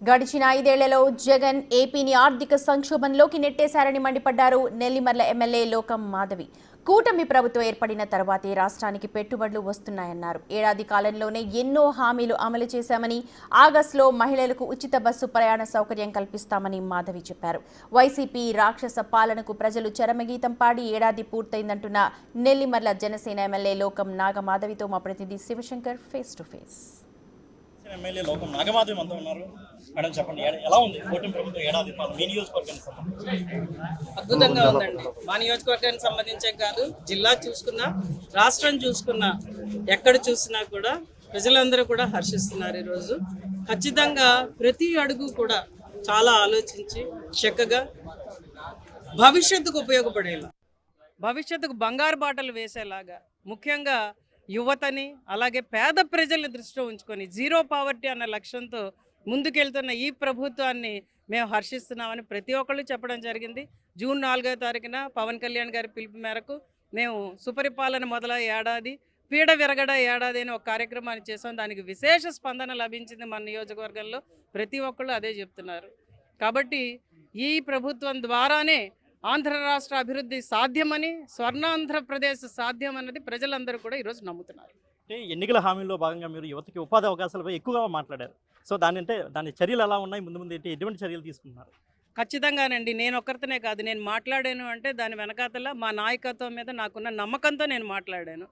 గడిచిన 5 ఏళ్లలో జగన్ ఏపీని ఆర్థిక సంక్షోభంలోకి నెట్టేశారని మండిపడ్డారు నెల్లిమర్ల ఎమ్మెల్యే లోకం మాధవి. కూటమి ప్రభుత్వం ఏర్పడిన తర్వాతే రాష్ట్రానికి పెట్టుబడులు వస్తున్నాయన్నారు. ఏడాది కాలంలోనే ఎన్నో హామీలు అమలు చేశామని, ఆగస్టులో మహిళలకు ఉచిత బస్సు ప్రయాణ సౌకర్యం కల్పిస్తామని మాధవి చెప్పారు. వైసీపీ రాక్షస పాలనకు ప్రజలు చరమగీతం పాడి ఏడాది పూర్తయిందంటున్న నెల్లిమర్ల జనసేన ఎమ్మెల్యే లోకం నాగమాధవితో మా ప్రతినిధి Shivshankar face to face. MLA Lokam Nagamadhavi మనతో ఉన్నారు. మేడం చెప్పండి, ఎలా ఉంది కూటమి ప్రభుత్వం ఏడాది పాలన మీ నియోజకవర్గానికి సంబంధించి? అద్భుతంగా ఉందండి. మా నియోజకవర్గానికి సంబంధించే కాదు, జిల్లా చూసుకున్నా, రాష్ట్రం చూసుకున్నా, ఎక్కడ చూసినా కూడా ప్రజలందరూ కూడా హర్షిస్తున్నారు. ఈరోజు ఖచ్చితంగా ప్రతి అడుగు కూడా చాలా ఆలోచించి చక్కగా భవిష్యత్తుకు ఉపయోగపడేలా, భవిష్యత్తుకు బంగారు బాటలు వేసేలాగా, ముఖ్యంగా యువతని అలాగే పేద ప్రజల్ని దృష్టిలో ఉంచుకొని జీరో పావర్టీ అన్న లక్ష్యంతో ముందుకెళ్తున్న ఈ ప్రభుత్వాన్ని మేము హర్షిస్తున్నామని ప్రతి ఒక్కళ్ళు చెప్పడం జరిగింది. జూన్ 4వ తారీఖున పవన్ కళ్యాణ్ గారి పిలుపు మేరకు మేము సుపరిపాలన మొదలై ఏడాది, పీడ విరగడ ఏడాది అని ఒక కార్యక్రమాన్ని చేసాం. దానికి విశేష స్పందన లభించింది మన నియోజకవర్గంలో. ప్రతి ఒక్కళ్ళు అదే చెప్తున్నారు. కాబట్టి ఈ ప్రభుత్వం ద్వారానే ఆంధ్ర రాష్ట్ర అభివృద్ధి సాధ్యమని, స్వర్ణాంధ్రప్రదేశ్ సాధ్యమన్నది ప్రజలందరూ కూడా ఈరోజు నమ్ముతున్నారు. అంటే ఎన్నికల హామీల్లో భాగంగా మీరు యువతకి ఉపాధి అవకాశాలపై ఎక్కువగా మాట్లాడారు. సో దాని చర్యలు ఎలా ఉన్నాయి, ముందు ముందు ఎటువంటి చర్యలు తీసుకుంటున్నారు? ఖచ్చితంగానండి. నేను ఒక్కరితోనే కాదు, నేను మాట్లాడాను అంటే దాని వెనకాతల మా నాయకత్వం మీద నాకున్న నమ్మకంతో నేను మాట్లాడాను.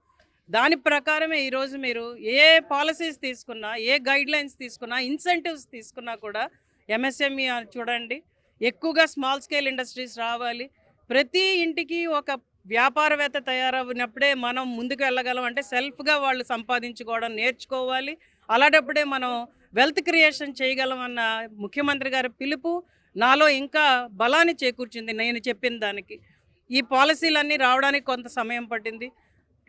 దాని ప్రకారమే ఈరోజు మీరు ఏ పాలసీస్ తీసుకున్నా, ఏ గైడ్లైన్స్ తీసుకున్నా, ఇన్సెంటివ్స్ తీసుకున్నా కూడా ఎంఎస్ఎంఈ చూడండి, ఎక్కువగా స్మాల్ స్కేల్ ఇండస్ట్రీస్ రావాలి. ప్రతి ఇంటికి ఒక వ్యాపారవేత్త తయారవునప్పుడే మనం ముందుకు వెళ్ళగలం. అంటే సెల్ఫ్గా వాళ్ళు సంపాదించుకోవడం నేర్చుకోవాలి. అలాంటప్పుడే మనం వెల్త్ క్రియేషన్ చేయగలం అన్న ముఖ్యమంత్రి గారి పిలుపు నాలో ఇంకా బలాన్ని చేకూర్చింది. నేను చెప్పిన దానికి ఈ పాలసీలన్నీ రావడానికి కొంత సమయం పట్టింది.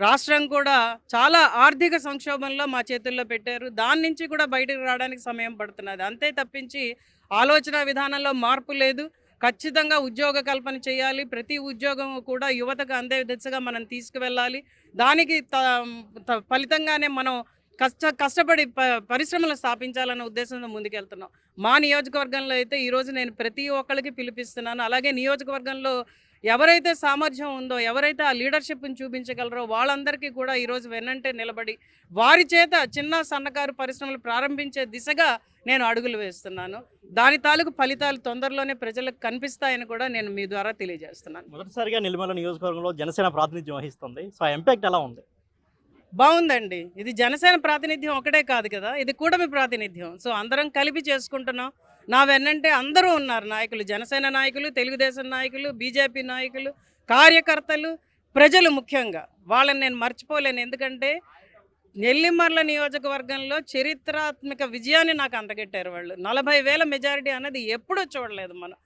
రాష్ట్రం కూడా చాలా ఆర్థిక సంక్షోభంలో మా చేతుల్లో పెట్టారు. దాని నుంచి కూడా బయటకు రావడానికి సమయం పడుతున్నది. అంతే తప్పించి ఆలోచన విధానంలో మార్పు లేదు. ఖచ్చితంగా ఉద్యోగ కల్పన చేయాలి. ప్రతి ఉద్యోగం కూడా యువతకు అందే దిశగా మనం తీసుకువెళ్ళాలి. దానికి ఫలితంగానే మనం కష్టపడి పరిశ్రమలు స్థాపించాలన్న ఉద్దేశంతో ముందుకెళ్తున్నాం. మా నియోజకవర్గంలో అయితే ఈరోజు నేను ప్రతి ఒక్కరికి పిలిపిస్తున్నాను. అలాగే నియోజకవర్గంలో ఎవరైతే సామర్థ్యం ఉందో, ఎవరైతే ఆ లీడర్షిప్ని చూపించగలరో వాళ్ళందరికీ కూడా ఈరోజు వెన్నంటే నిలబడి వారి చేత చిన్న సన్నకారు పరిశ్రమలు ప్రారంభించే దిశగా నేను అడుగులు వేస్తున్నాను. దాని తాలూకు ఫలితాలు తొందరలోనే ప్రజలకు కనిపిస్తాయని కూడా నేను మీ ద్వారా తెలియజేస్తున్నాను. మొదటిసారిగా నెల్లిమర్ల నియోజకవర్గంలో జనసేన ప్రాతినిధ్యం వహిస్తుంది. సో ఆ ఇంపాక్ట్ ఎలా ఉంది? బాగుందండి. ఇది జనసేన ప్రాతినిధ్యం ఒకటే కాదు కదా, ఇది కూటమి ప్రాతినిధ్యం. సో అందరం కలిపి చేసుకుంటున్నాం. నా వెన్నంటే అందరూ ఉన్నారు నాయకులు, జనసేన నాయకులు, తెలుగుదేశం నాయకులు, బీజేపీ నాయకులు, కార్యకర్తలు, ప్రజలు. ముఖ్యంగా వాళ్ళని నేను మర్చిపోలేను. ఎందుకంటే నెల్లిమర్ల నియోజకవర్గంలో చరిత్రాత్మక విజయాన్ని నాకు అందగట్టారు వాళ్ళు. 40,000 మెజారిటీ అన్నది ఎప్పుడూ చూడలేదు మనం.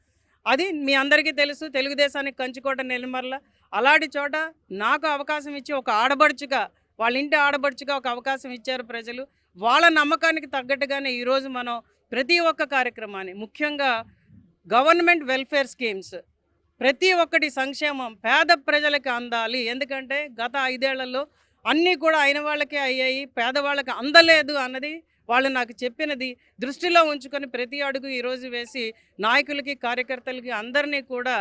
అది మీ అందరికీ తెలుసు. తెలుగుదేశానికి కంచుకోట నెల్లిమర్ల. అలాంటి చోట నాకు అవకాశం ఇచ్చి ఒక ఆడబడుచుగా, వాళ్ళ ఇంటి ఆడబడుచుగా ఒక అవకాశం ఇచ్చారు ప్రజలు. వాళ్ళ నమ్మకానికి తగ్గట్టుగానే ఈరోజు మనం ప్రతి ఒక్క కార్యక్రమాన్ని, ముఖ్యంగా గవర్నమెంట్ వెల్ఫేర్ స్కీమ్స్, ప్రతి ఒక్కటి సంక్షేమం పేద ప్రజలకి అందాలి. ఎందుకంటే గత 5 ఏళ్లలో అన్నీ కూడా అయిన వాళ్ళకే అయ్యాయి, పేదవాళ్ళకి అందలేదు అన్నది వాళ్ళు నాకు చెప్పినది దృష్టిలో ఉంచుకొని ప్రతి అడుగు ఈరోజు వేసి నాయకులకి, కార్యకర్తలకి అందరినీ కూడా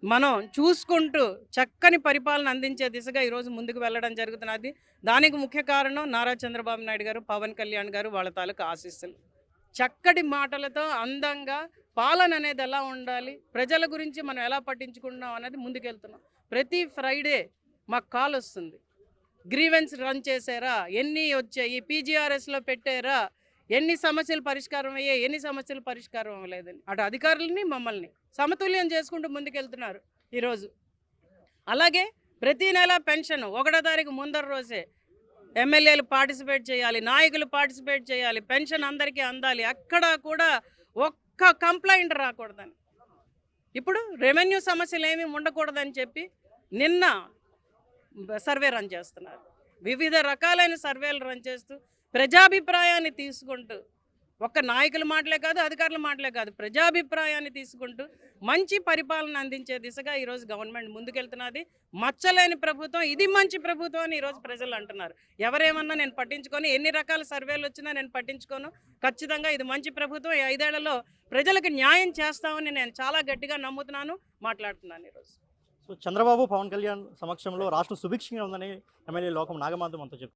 మనం చూసుకుంటూ చక్కని పరిపాలన అందించే దిశగా ఈరోజు ముందుకు వెళ్ళడం జరుగుతున్నది. దానికి ముఖ్య కారణం నారా చంద్రబాబు నాయుడు గారు, పవన్ కళ్యాణ్ గారు, వాళ్ళ తాలూకు ఆశీస్సులు. చక్కటి మాటలతో అందంగా పాలన అనేది ఎలా ఉండాలి, ప్రజల గురించి మనం ఎలా పట్టించుకుంటున్నాం అనేది ముందుకెళ్తున్నాం. ప్రతి ఫ్రైడే మాకు కాల్ వస్తుంది, గ్రీవెన్స్ రన్ చేశారా, ఎన్ని వచ్చాయి, పీజీఆర్ఎస్లో పెట్టారా, ఎన్ని సమస్యలు పరిష్కారం అయ్యాయి, ఎన్ని సమస్యలు పరిష్కారం అవ్వలేదని. అటు అధికారులని మమ్మల్ని సమతుల్యం చేసుకుంటూ ముందుకెళ్తున్నారు ఈరోజు. అలాగే ప్రతి నెల పెన్షన్ 1వ తారీఖు ముందర రోజే ఎమ్మెల్యేలు పార్టిసిపేట్ చేయాలి, నాయకులు పార్టిసిపేట్ చేయాలి, పెన్షన్ అందరికీ అందాలి, అక్కడ కూడా ఒక్క కంప్లైంట్ రాకూడదని. ఇప్పుడు రెవెన్యూ సమస్యలు ఏమీ ఉండకూడదని చెప్పి నిన్న సర్వే రన్ చేస్తున్నారు. వివిధ రకాలైన సర్వేలు రన్ చేస్తూ ప్రజాభిప్రాయాన్ని తీసుకుంటూ ఒక్క నాయకుల మాటలే కాదు, అధికారుల మాటలే కాదు, ప్రజాభిప్రాయాన్ని తీసుకుంటూ మంచి పరిపాలన అందించే దిశగా ఈరోజు గవర్నమెంట్ ముందుకెళ్తున్నది. మచ్చలేని ప్రభుత్వం, ఇది మంచి ప్రభుత్వం అని ఈరోజు ప్రజలు అంటున్నారు. ఎవరేమన్నా నేను పట్టించుకొని, ఎన్ని రకాల సర్వేలు వచ్చినా నేను పట్టించుకోను. ఖచ్చితంగా ఇది మంచి ప్రభుత్వం, ఈ 5 ఏళ్లలో ప్రజలకు న్యాయం చేస్తామని నేను చాలా గట్టిగా నమ్ముతున్నాను, మాట్లాడుతున్నాను ఈరోజు. సో చంద్రబాబు పవన్ కళ్యాణ్ సమక్షంలో రాష్ట్రం సుభిక్షంగా ఉందని ఎమ్మెల్యే లోకం నాగమాధవ్ అంతా చెప్తున్నారు.